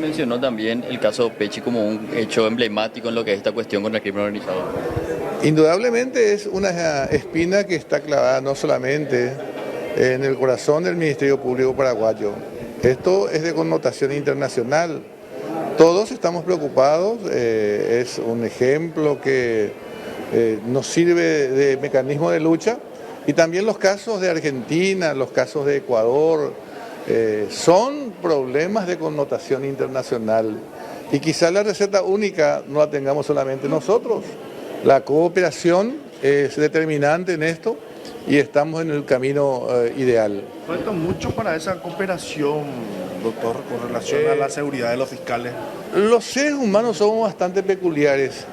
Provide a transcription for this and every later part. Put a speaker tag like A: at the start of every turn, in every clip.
A: mencionó también el caso Pechi como un hecho emblemático en lo que es esta cuestión contra el crimen organizado.
B: Indudablemente es una espina que está clavada no solamente en el corazón del Ministerio Público paraguayo. Esto es de connotación internacional. Todos estamos preocupados, es un ejemplo que nos sirve de mecanismo de lucha, y también los casos de Argentina, los casos de Ecuador, son problemas de connotación internacional, y quizá la receta única no la tengamos solamente nosotros. La cooperación es determinante en esto y estamos en el camino ideal.
C: Falta mucho para esa cooperación, doctor, con relación a la seguridad de los fiscales.
B: Los seres humanos somos bastante peculiares.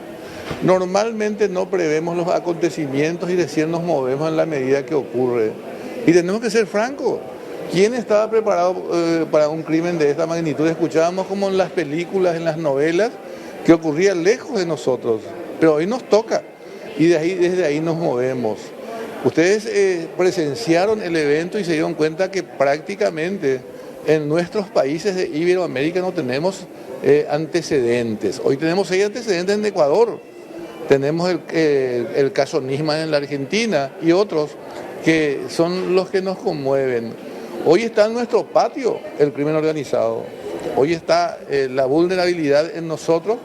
B: Normalmente no prevemos los acontecimientos y recién nos movemos en la medida que ocurre. Y tenemos que ser francos. ¿Quién estaba preparado para un crimen de esta magnitud? Escuchábamos como en las películas, en las novelas, que ocurría lejos de nosotros. Pero hoy nos toca y desde ahí nos movemos. Ustedes presenciaron el evento y se dieron cuenta que prácticamente en nuestros países de Iberoamérica no tenemos antecedentes. Hoy tenemos 6 antecedentes en Ecuador. Tenemos el caso Nisman en la Argentina y otros que son los que nos conmueven. Hoy está en nuestro patio el crimen organizado. Hoy está la vulnerabilidad en nosotros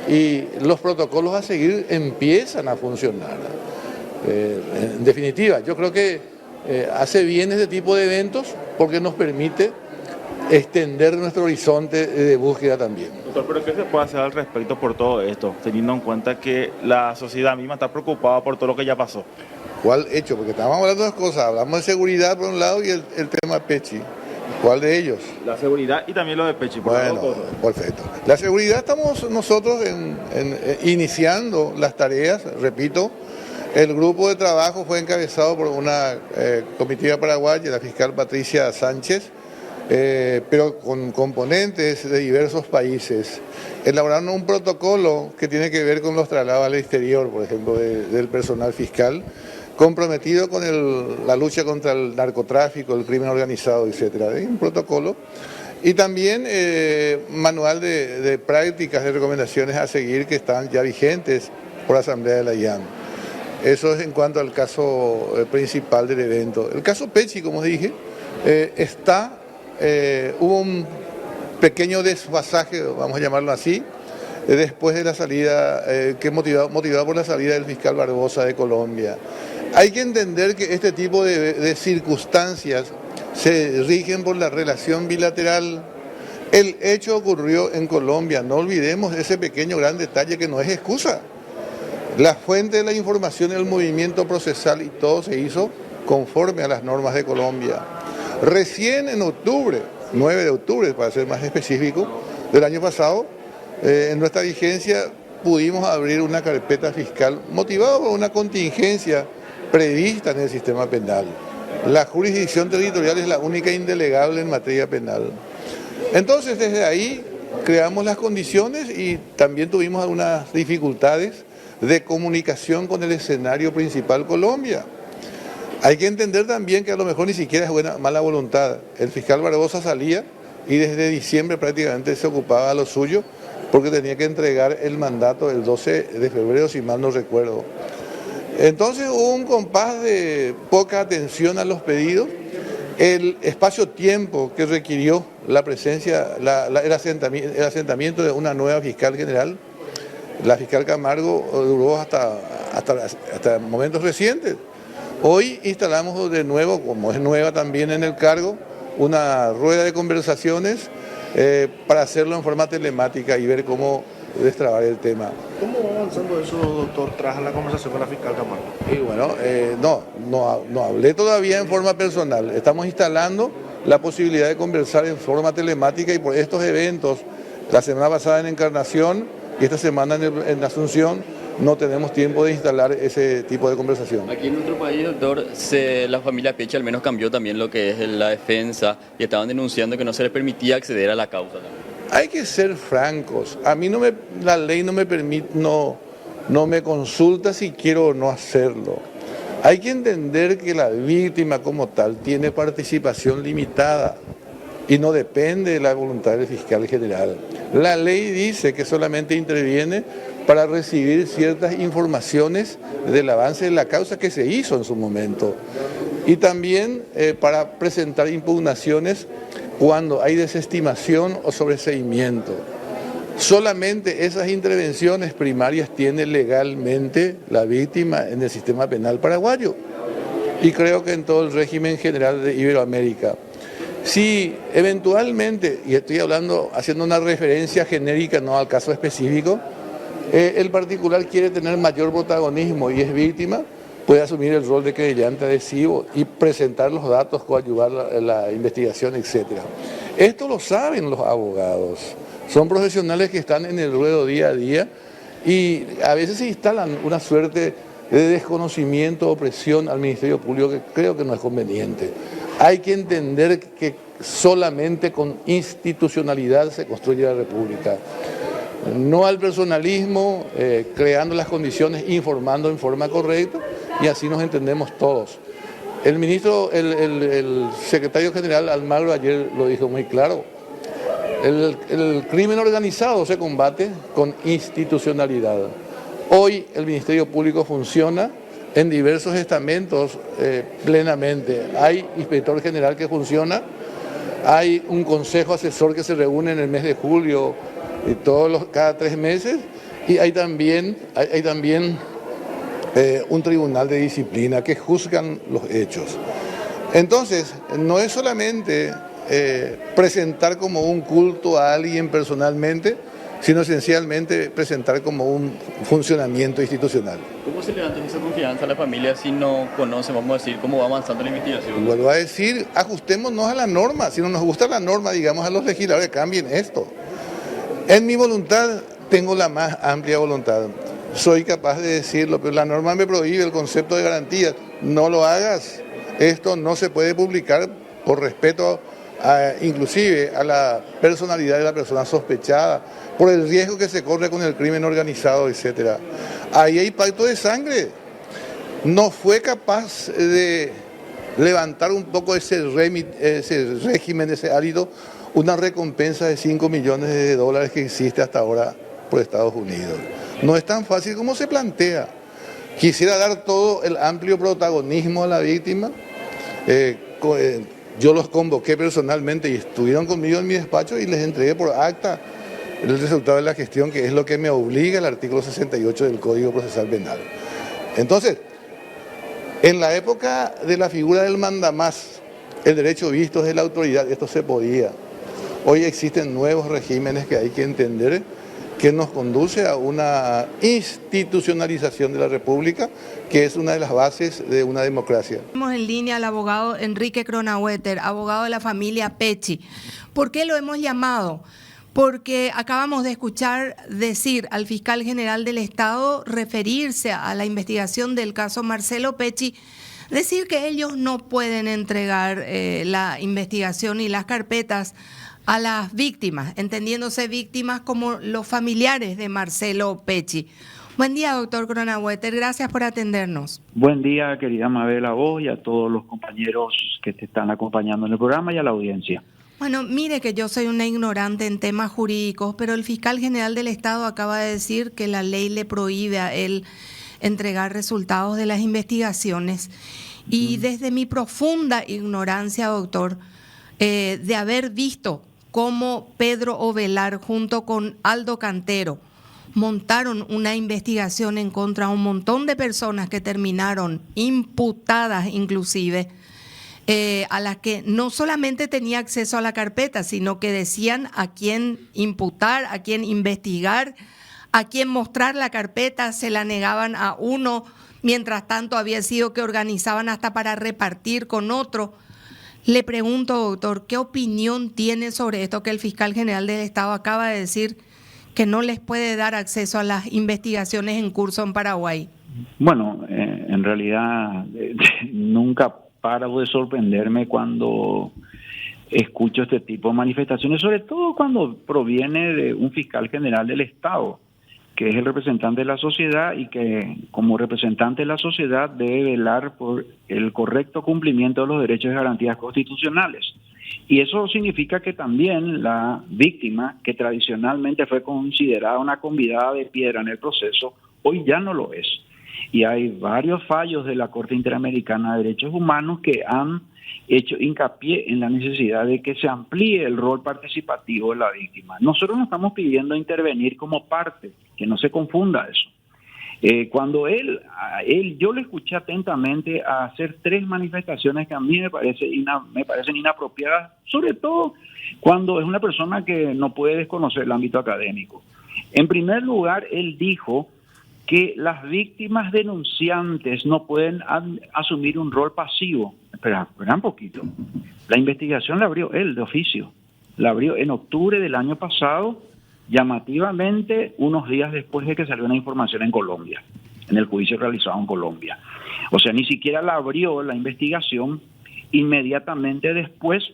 B: y los protocolos a seguir empiezan a funcionar. En definitiva, yo creo que hace bien este tipo de eventos porque nos permite extender nuestro horizonte de búsqueda también.
D: Doctor, ¿pero qué se puede hacer al respecto por todo esto, teniendo en cuenta que la sociedad misma está preocupada por todo lo que ya pasó?
B: ¿Cuál hecho? Porque estábamos hablando de dos cosas. Hablamos de seguridad por un lado y el tema Pechi. ¿Cuál de ellos?
D: La seguridad y también lo de Pechi.
B: Bueno, perfecto. La seguridad estamos nosotros iniciando las tareas, repito. El grupo de trabajo fue encabezado por una comitiva paraguaya, la fiscal Patricia Sánchez, pero con componentes de diversos países. Elaboraron un protocolo que tiene que ver con los traslados al exterior, por ejemplo, del personal fiscal, comprometido con la lucha contra el narcotráfico, el crimen organizado, etcétera. Hay un protocolo. Y también manual de prácticas, de recomendaciones a seguir que están ya vigentes por la Asamblea de la IAM. Eso es en cuanto al caso principal del evento. El caso Pechi, como dije, hubo un pequeño desfasaje, vamos a llamarlo así, después de la salida, que motivado por la salida del fiscal Barbosa de Colombia. Hay que entender que este tipo de circunstancias se rigen por la relación bilateral. El hecho ocurrió en Colombia, no olvidemos ese pequeño gran detalle que no es excusa. La fuente de la información es el movimiento procesal y todo se hizo conforme a las normas de Colombia. Recién en octubre, 9 de octubre para ser más específico, del año pasado, en nuestra vigencia pudimos abrir una carpeta fiscal motivada por una contingencia prevista en el sistema penal. La jurisdicción territorial es la única indelegable en materia penal. Entonces, desde ahí creamos las condiciones y también tuvimos algunas dificultades de comunicación con el escenario principal Colombia. Hay que entender también que a lo mejor ni siquiera es mala voluntad. El fiscal Barbosa salía y desde diciembre prácticamente se ocupaba de lo suyo porque tenía que entregar el mandato el 12 de febrero, si mal no recuerdo. Entonces hubo un compás de poca atención a los pedidos. El espacio-tiempo que requirió la presencia, el asentamiento de una nueva fiscal general, la fiscal Camargo, duró hasta momentos recientes. Hoy instalamos de nuevo, como es nueva también en el cargo, una rueda de conversaciones para hacerlo en forma telemática y ver cómo destrabar el tema.
C: ¿Cómo va avanzando eso, doctor, tras la conversación con la fiscal Camargo?
B: Y bueno, no hablé todavía en forma personal. Estamos instalando la posibilidad de conversar en forma telemática y por estos eventos, la semana pasada en Encarnación y esta semana en Asunción, no tenemos tiempo de instalar ese tipo de conversación.
A: Aquí en nuestro país, doctor, la familia Pechi al menos cambió también lo que es la defensa y estaban denunciando que no se les permitía acceder a la causa también.
B: Hay que ser francos. A mí la ley no me permite, no me consulta si quiero o no hacerlo. Hay que entender que la víctima como tal tiene participación limitada. y no depende de la voluntad del fiscal general. La ley dice que solamente interviene para recibir ciertas informaciones del avance de la causa que se hizo en su momento y también para presentar impugnaciones cuando hay desestimación o sobreseimiento. Solamente esas intervenciones primarias tiene legalmente la víctima en el sistema penal paraguayo y creo que en todo el régimen general de Iberoamérica. Si eventualmente, y estoy hablando, haciendo una referencia genérica, no al caso específico, el particular quiere tener mayor protagonismo y es víctima, puede asumir el rol de querellante adhesivo y presentar los datos, coadyuvar la investigación, etc. Esto lo saben los abogados, son profesionales que están en el ruedo día a día y a veces se instalan una suerte de desconocimiento o presión al Ministerio Público que creo que no es conveniente. Hay que entender que solamente con institucionalidad se construye la República. No al personalismo, creando las condiciones, informando en forma correcta y así nos entendemos todos. El ministro, el secretario general Almagro ayer lo dijo muy claro. El crimen organizado se combate con institucionalidad. Hoy el Ministerio Público funciona en diversos estamentos plenamente. Hay inspector general que funciona, hay un consejo asesor que se reúne en el mes de julio y cada 3 meses y hay también un tribunal de disciplina que juzgan los hechos. Entonces, no es solamente presentar como un culto a alguien personalmente, sino esencialmente presentar como un funcionamiento institucional.
A: ¿Cómo se levanta esa confianza a la familia si no conoce, vamos a decir, cómo va avanzando la investigación?
B: Vuelvo a decir, ajustémonos a la norma. Si no nos gusta la norma, digamos a los legisladores, cambien esto. En mi voluntad, tengo la más amplia voluntad. Soy capaz de decirlo, pero la norma me prohíbe el concepto de garantía. No lo hagas. Esto no se puede publicar por respeto inclusive a la personalidad de la persona sospechada, por el riesgo que se corre con el crimen organizado, etc. Ahí hay pacto de sangre. No fue capaz de levantar un poco ese régimen, ese árido, una recompensa de $5 millones que existe hasta ahora por Estados Unidos. No es tan fácil como se plantea. Quisiera dar todo el amplio protagonismo a la víctima. Yo los convoqué personalmente y estuvieron conmigo en mi despacho y les entregué por acta el resultado de la gestión, que es lo que me obliga el artículo 68 del Código Procesal Penal. Entonces, en la época de la figura del mandamás, el derecho visto de la autoridad, esto se podía. Hoy existen nuevos regímenes que hay que entender, que nos conduce a una institucionalización de la República, que es una de las bases de una democracia.
E: Tenemos en línea al abogado Enrique Cronaueter, abogado de la familia Pecci. ¿Por qué lo hemos llamado? Porque acabamos de escuchar decir al fiscal general del Estado referirse a la investigación del caso Marcelo Pecci, decir que ellos no pueden entregar la investigación y las carpetas a las víctimas, entendiéndose víctimas como los familiares de Marcelo Pecci. Buen día, doctor Cronaueter, gracias por atendernos.
F: Buen día, querida Mabel, a vos y a todos los compañeros que te están acompañando en el programa y a la audiencia.
E: Bueno, mire que yo soy una ignorante en temas jurídicos, pero el fiscal general del Estado acaba de decir que la ley le prohíbe a él entregar resultados de las investigaciones. Y desde mi profunda ignorancia, doctor, de haber visto cómo Pedro Ovelar junto con Aldo Cantero montaron una investigación en contra de un montón de personas que terminaron imputadas inclusive, a las que no solamente tenía acceso a la carpeta, sino que decían a quién imputar, a quién investigar, a quién mostrar la carpeta, se la negaban a uno, mientras tanto había sido que organizaban hasta para repartir con otro. Le pregunto, doctor, ¿qué opinión tiene sobre esto que el fiscal general del Estado acaba de decir que no les puede dar acceso a las investigaciones en curso en Paraguay?
F: Bueno, en realidad nunca paro de sorprenderme cuando escucho este tipo de manifestaciones, sobre todo cuando proviene de un fiscal general del Estado, que es el representante de la sociedad y que como representante de la sociedad debe velar por el correcto cumplimiento de los derechos y garantías constitucionales. Y eso significa que también la víctima, que tradicionalmente fue considerada una convidada de piedra en el proceso, hoy ya no lo es. Y hay varios fallos de la Corte Interamericana de Derechos Humanos que han hecho hincapié en la necesidad de que se amplíe el rol participativo de la víctima. Nosotros no estamos pidiendo intervenir como parte, que no se confunda eso. Cuando yo le escuché atentamente a hacer 3 manifestaciones que a mí me parecen inapropiadas, sobre todo cuando es una persona que no puede desconocer el ámbito académico. En primer lugar, él dijo que las víctimas denunciantes no pueden asumir un rol pasivo. Espera un poquito. La investigación la abrió él de oficio. La abrió en octubre del año pasado, llamativamente unos días después de que salió una información en Colombia, en el juicio realizado en Colombia. O sea, ni siquiera la abrió la investigación inmediatamente después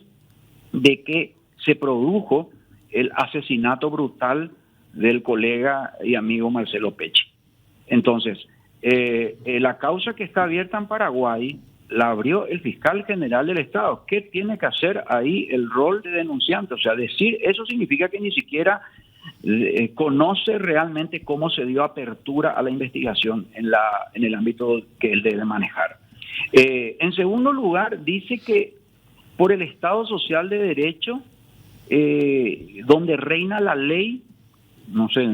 F: de que se produjo el asesinato brutal del colega y amigo Marcelo Pecci. Entonces, la causa que está abierta en Paraguay la abrió el fiscal general del Estado. ¿Qué tiene que hacer ahí el rol de denunciante? O sea, decir eso significa que ni siquiera conoce realmente cómo se dio apertura a la investigación en el ámbito que él debe manejar. En segundo lugar, dice que por el Estado Social de Derecho, donde reina la ley, no sé,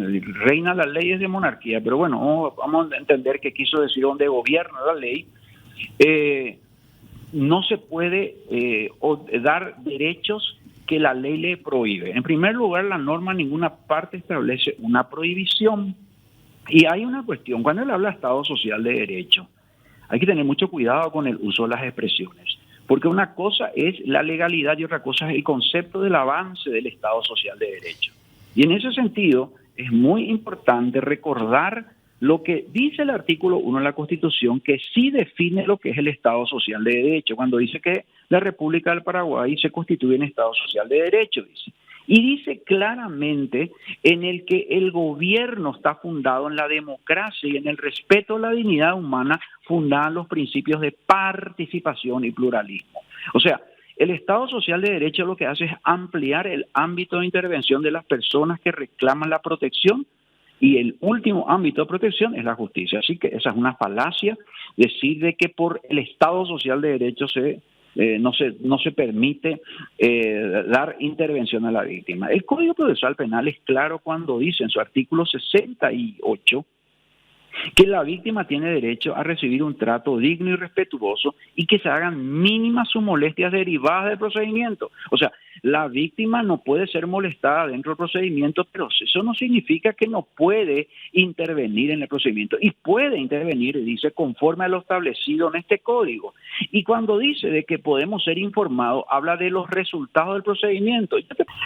F: reina la ley es de monarquía, pero bueno, vamos a entender que quiso decir donde gobierna la ley, no se puede dar derechos que la ley le prohíbe. En primer lugar, la norma en ninguna parte establece una prohibición. Y hay una cuestión, cuando él habla de Estado Social de Derecho, hay que tener mucho cuidado con el uso de las expresiones, porque una cosa es la legalidad y otra cosa es el concepto del avance del Estado Social de Derecho. Y en ese sentido, es muy importante recordar lo que dice el artículo 1 de la Constitución, que sí define lo que es el Estado Social de Derecho, cuando dice que la República del Paraguay se constituye en Estado Social de Derecho, dice. Y dice claramente en el que el gobierno está fundado en la democracia y en el respeto a la dignidad humana, fundada en los principios de participación y pluralismo. O sea, el Estado Social de Derecho lo que hace es ampliar el ámbito de intervención de las personas que reclaman la protección, y el último ámbito de protección es la justicia. Así que esa es una falacia, decir de que por el Estado Social de Derecho no se permite dar intervención a la víctima. El Código Procesal Penal es claro cuando dice en su artículo 68 que la víctima tiene derecho a recibir un trato digno y respetuoso y que se hagan mínimas sus molestias derivadas del procedimiento. O sea, la víctima no puede ser molestada dentro del procedimiento, pero eso no significa que no puede intervenir en el procedimiento. Y puede intervenir, dice, conforme a lo establecido en este código. Y cuando dice de que podemos ser informados, habla de los resultados del procedimiento.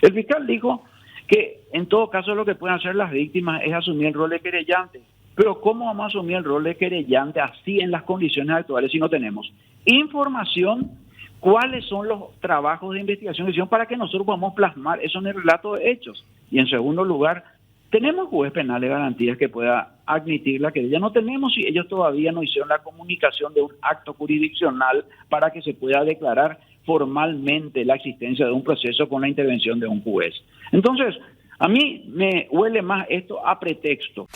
F: El fiscal dijo que en todo caso lo que pueden hacer las víctimas es asumir el rol de querellante. Pero ¿cómo vamos a asumir el rol de querellante así en las condiciones actuales si no tenemos información? ¿Cuáles son los trabajos de investigación que hicieron para que nosotros podamos plasmar eso en el relato de hechos? Y en segundo lugar, ¿tenemos juez penal de garantías que pueda admitir la querella? No tenemos si ellos todavía no hicieron la comunicación de un acto jurisdiccional para que se pueda declarar formalmente la existencia de un proceso con la intervención de un juez. Entonces, a mí me huele más esto a pretexto.